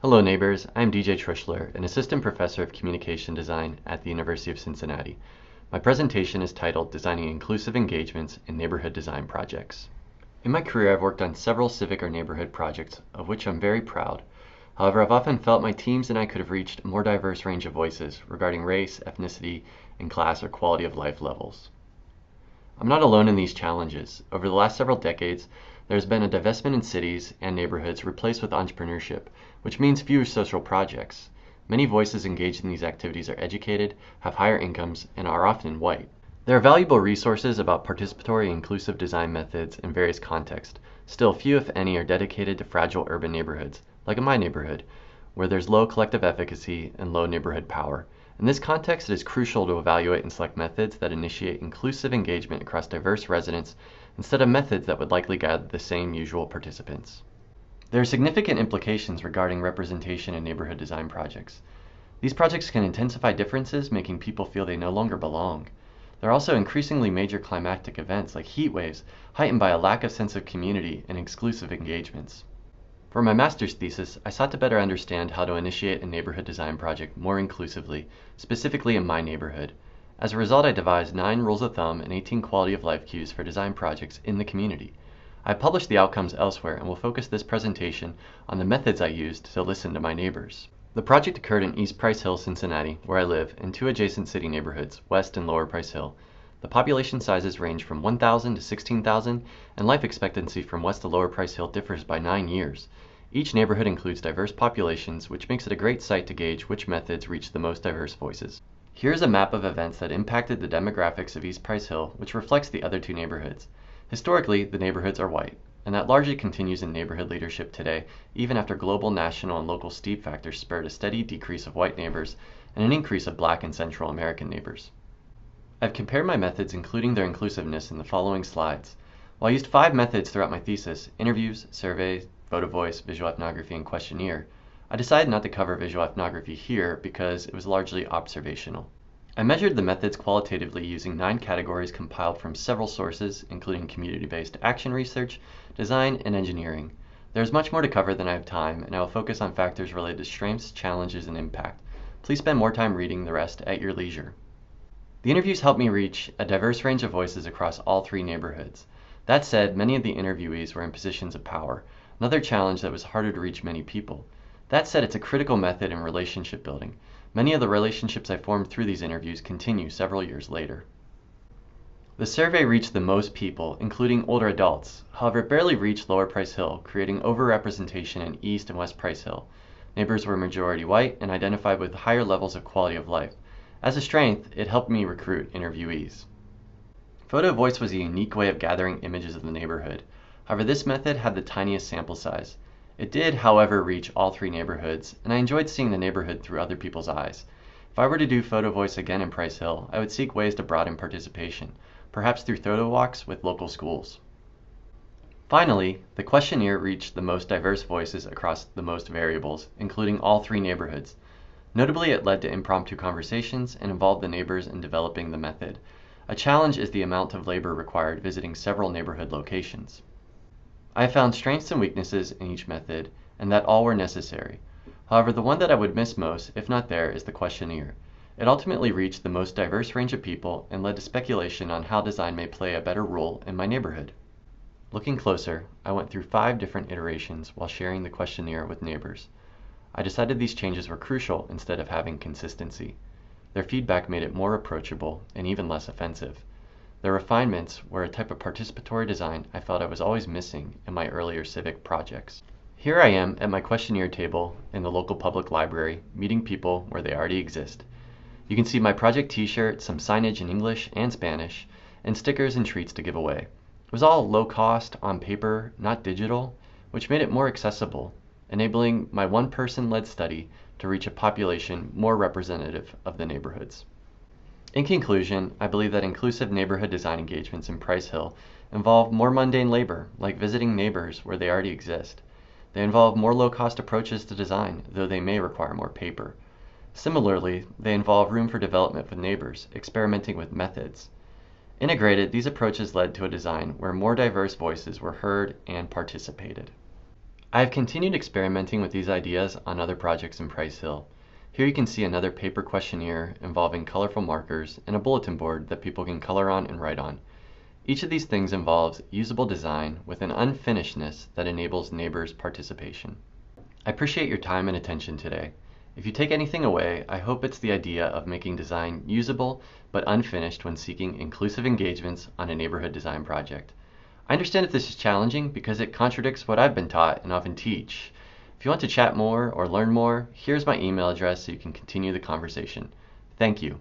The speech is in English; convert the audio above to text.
Hello neighbors, I'm DJ Trischler, an assistant professor of communication design at the University of Cincinnati. My presentation is titled Designing Inclusive Engagements in Neighborhood Design Projects. In my career, I've worked on several civic or neighborhood projects, of which I'm very proud. However, I've often felt my teams and I could have reached a more diverse range of voices regarding race, ethnicity, and class or quality of life levels. I'm not alone in these challenges. Over the last several decades, there has been a divestment in cities and neighborhoods replaced with entrepreneurship, which means fewer social projects. Many voices engaged in these activities are educated, have higher incomes, and are often white. There are valuable resources about participatory inclusive design methods in various contexts. Still, few if any are dedicated to fragile urban neighborhoods, like in my neighborhood, where there's low collective efficacy and low neighborhood power. In this context, it is crucial to evaluate and select methods that initiate inclusive engagement across diverse residents instead of methods that would likely gather the same usual participants. There are significant implications regarding representation in neighborhood design projects. These projects can intensify differences, making people feel they no longer belong. There are also increasingly major climatic events like heat waves, heightened by a lack of sense of community and exclusive engagements. For my master's thesis, I sought to better understand how to initiate a neighborhood design project more inclusively, specifically in my neighborhood. As a result, I devised 9 rules of thumb and 18 quality of life cues for design projects in the community. I published the outcomes elsewhere and will focus this presentation on the methods I used to listen to my neighbors. The project occurred in East Price Hill, Cincinnati, where I live, and 2 adjacent city neighborhoods, West and Lower Price Hill. The population sizes range from 1,000 to 16,000, and life expectancy from West to Lower Price Hill differs by 9 years. Each neighborhood includes diverse populations, which makes it a great site to gauge which methods reach the most diverse voices. Here is a map of events that impacted the demographics of East Price Hill, which reflects the other 2 neighborhoods. Historically, the neighborhoods are white, and that largely continues in neighborhood leadership today, even after global, national, and local steep factors spurred a steady decrease of white neighbors and an increase of Black and Central American neighbors. I've compared my methods, including their inclusiveness, in the following slides. While I used 5 methods throughout my thesis: interviews, surveys, photo voice, visual ethnography, and questionnaire, I decided not to cover visual ethnography here because it was largely observational. I measured the methods qualitatively using 9 categories compiled from several sources, including community-based action research, design, and engineering. There is much more to cover than I have time, and I will focus on factors related to strengths, challenges, and impact. Please spend more time reading the rest at your leisure. The interviews helped me reach a diverse range of voices across all 3 neighborhoods. That said, many of the interviewees were in positions of power, another challenge that was harder to reach many people. That said, it's a critical method in relationship building. Many of the relationships I formed through these interviews continue several years later. The survey reached the most people, including older adults. However, it barely reached Lower Price Hill, creating overrepresentation in East and West Price Hill. Neighbors were majority white and identified with higher levels of quality of life. As a strength, it helped me recruit interviewees. Photo voice was a unique way of gathering images of the neighborhood. However, this method had the tiniest sample size. It did, however, reach all 3 neighborhoods, and I enjoyed seeing the neighborhood through other people's eyes. If I were to do photo voice again in Price Hill, I would seek ways to broaden participation, perhaps through photo walks with local schools. Finally, the questionnaire reached the most diverse voices across the most variables, including all 3 neighborhoods. Notably, it led to impromptu conversations and involved the neighbors in developing the method. A challenge is the amount of labor required visiting several neighborhood locations. I have found strengths and weaknesses in each method, and that all were necessary. However, the one that I would miss most, if not there, is the questionnaire. It ultimately reached the most diverse range of people and led to speculation on how design may play a better role in my neighborhood. Looking closer, I went through 5 different iterations while sharing the questionnaire with neighbors. I decided these changes were crucial instead of having consistency. Their feedback made it more approachable and even less offensive. Their refinements were a type of participatory design I felt I was always missing in my earlier civic projects. Here I am at my questionnaire table in the local public library, meeting people where they already exist. You can see my project t-shirt, some signage in English and Spanish, and stickers and treats to give away. It was all low cost, on paper, not digital, which made it more accessible, enabling my one-person-led study to reach a population more representative of the neighborhoods. In conclusion, I believe that inclusive neighborhood design engagements in Price Hill involve more mundane labor, like visiting neighbors where they already exist. They involve more low-cost approaches to design, though they may require more paper. Similarly, they involve room for development with neighbors, experimenting with methods. Integrated, these approaches led to a design where more diverse voices were heard and participated. I have continued experimenting with these ideas on other projects in Price Hill. Here you can see another paper questionnaire involving colorful markers and a bulletin board that people can color on and write on. Each of these things involves usable design with an unfinishedness that enables neighbors' participation. I appreciate your time and attention today. If you take anything away, I hope it's the idea of making design usable but unfinished when seeking inclusive engagements on a neighborhood design project. I understand that this is challenging because it contradicts what I've been taught and often teach. If you want to chat more or learn more, here's my email address so you can continue the conversation. Thank you.